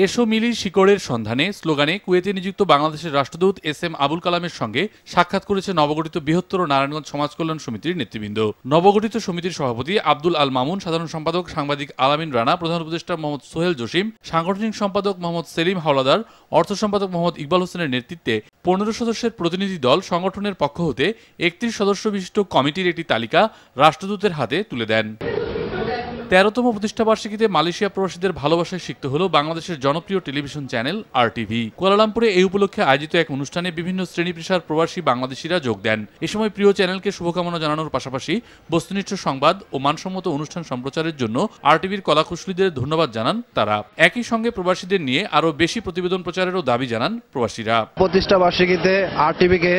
এসো মিলি শিকড়ের সন্ধানে স্লোগানে কুয়েতে নিযুক্ত বাংলাদেশের রাষ্ট্রদূত এস.এম. আবুল কালামের সঙ্গে সাক্ষাৎ করেছে নবগঠিত বৃহত্তর নারায়ণগঞ্জ সমাজ কল্যাণ সমিতির নেতৃবৃন্দ। নবগঠিত সমিতির সভাপতি আব্দুল আল মামুন, সাধারণ সম্পাদক সাংবাদিক আলামিন রানা, প্রধান উপদেষ্টা মোহাম্মদ সোহেল জসিম, সাংগঠনিক সম্পাদক মোহাম্মদ সেলিম হাওলাদার, অর্থ সম্পাদক মোহাম্মদ ইকবাল হোসেনের নেতৃত্বে 15 সদস্যের প্রতিনিধি দল সংগঠনের পক্ষ হতে 31 সদস্য বিশিষ্ট কমিটির একটি তালিকা রাষ্ট্রদূতের হাতে তুলে দেন। 13তম প্রতিষ্ঠাবার্ষিকীতে মালয়েশিয়া প্রবাসীদের ভালোবাসায় সিক্ত হল বাংলাদেশের জনপ্রিয় টেলিভিশন চ্যানেল RTV। কুয়ালালামপুরে এই উপলক্ষে আয়োজিত এক অনুষ্ঠানে বিভিন্ন শ্রেণী পেশার প্রবাসী বাংলাদেশিরা যোগ দেন। এ সময় প্রিয় চ্যানেলকে শুভকামনা জানানোর পাশাপাশি বস্তুনিষ্ঠ সংবাদ ও মানসম্মত অনুষ্ঠান সম্প্রচারের জন্য RTVর কলাকুশলীদের ধন্যবাদ জানান তারা। একই সঙ্গে প্রবাসীদের নিয়ে আরও বেশি প্রতিবেদন প্রচারেরও দাবি জানান প্রবাসীরা। প্রতিষ্ঠাবার্ষিকীতে RTVকে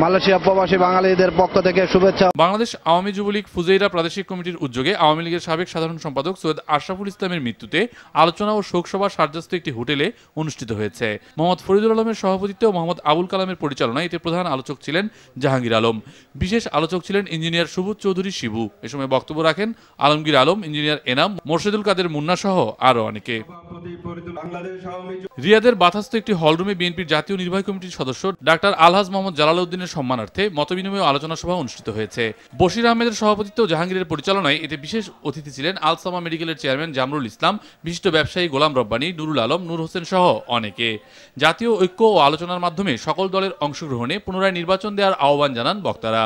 মালয়েশিয়া প্রবাসী বাঙালিদের পক্ষ থেকে শুভেচ্ছা। বাংলাদেশ আওয়ামী যুবলীগ ফুজাইরা প্রাদেশিক কমিটির উদ্যোগে আওয়ামী লীগের সাবেক সাধারণ সম্পাদক সৈয়দ আশরাফুল ইসলামের মৃত্যুতে আলোচনা ও শোকসভা সারজাস্ত একটি হোটেলে অনুষ্ঠিত হয়েছে। মোহাম্মদ ফরিদুল আলমের সভাপতিত্বে ও মোহাম্মদ আবুল কালামের পরিচালনায় এতে প্রধান আলোচক ছিলেন জাহাঙ্গীর আলম। বিশেষ আলোচক ছিলেন ইঞ্জিনিয়ার সুবোধ চৌধুরী শিবু। এ সময় বক্তব্য রাখেন আলমগীর আলম, ইঞ্জিনিয়ার এনাম, মোর্শেদুল কাদের মুন্না সহ আরও অনেকে। রিয়াদের বাথাস্থ একটি হলরুমে বিএনপির জাতীয় নির্বাহী কমিটির সদস্য ডাক্তার আলহাজ মোহাম্মদ জালাল উদ্দিনের সম্মানার্থে মতবিনিময় আলোচনা সভা অনুষ্ঠিত হয়েছে। বশির আহমেদের সভাপতিত্ব ও জাহাঙ্গীরের পরিচালনায় এতে বিশেষ অতিথি ছিলেন আলসামা মেডিকেলের চেয়ারম্যান জামরুল ইসলাম, বিশিষ্ট ব্যবসায়ী গোলাম রব্বানী, নুরুল আলম, নূর হোসেন সহ অনেকে। জাতীয় ঐক্য ও আলোচনার মাধ্যমে সকল দলের অংশগ্রহণে পুনরায় নির্বাচন দেওয়ার আহ্বান জানান বক্তারা।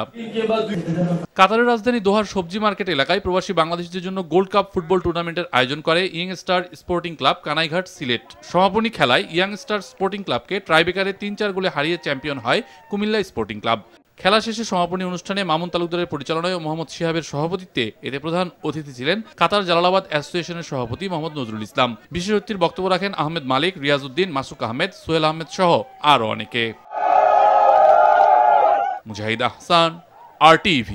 কাতারের রাজধানী দোহার সবজি মার্কেট এলাকায় প্রবাসী বাংলাদেশিদের জন্য গোল্ড কাপ ফুটবল টুর্নামেন্টের আয়োজন করে young star sporting club Kanaighat Sylhet. সমাপনী খেলায় ইয়ং স্টার স্পোর্টিং ক্লাবকে ট্রাইবেকারে 3-4 গোলে হারিয়ে চ্যাম্পিয়ন হয় কুমিল্লা স্পোর্টিং ক্লাব। খেলা শেষে সমাপনী অনুষ্ঠানে মামুন তালুকদারের পরিচালনায় ও মোহাম্মদ শিহাবের সভাপতিত্বে এতে প্রধান অতিথি ছিলেন কাতার জালালাবাদ অ্যাসোসিয়েশনের সভাপতি মোহাম্মদ নজরুল ইসলাম। বিশেষ অতিথির বক্তব্য রাখেন আহমেদ মালিক, রিয়াজউদ্দিন, মাসুক আহমেদ, সোহেল আহমেদ সহ আরও অনেকে। মুজাহিদ আহসান, RTV।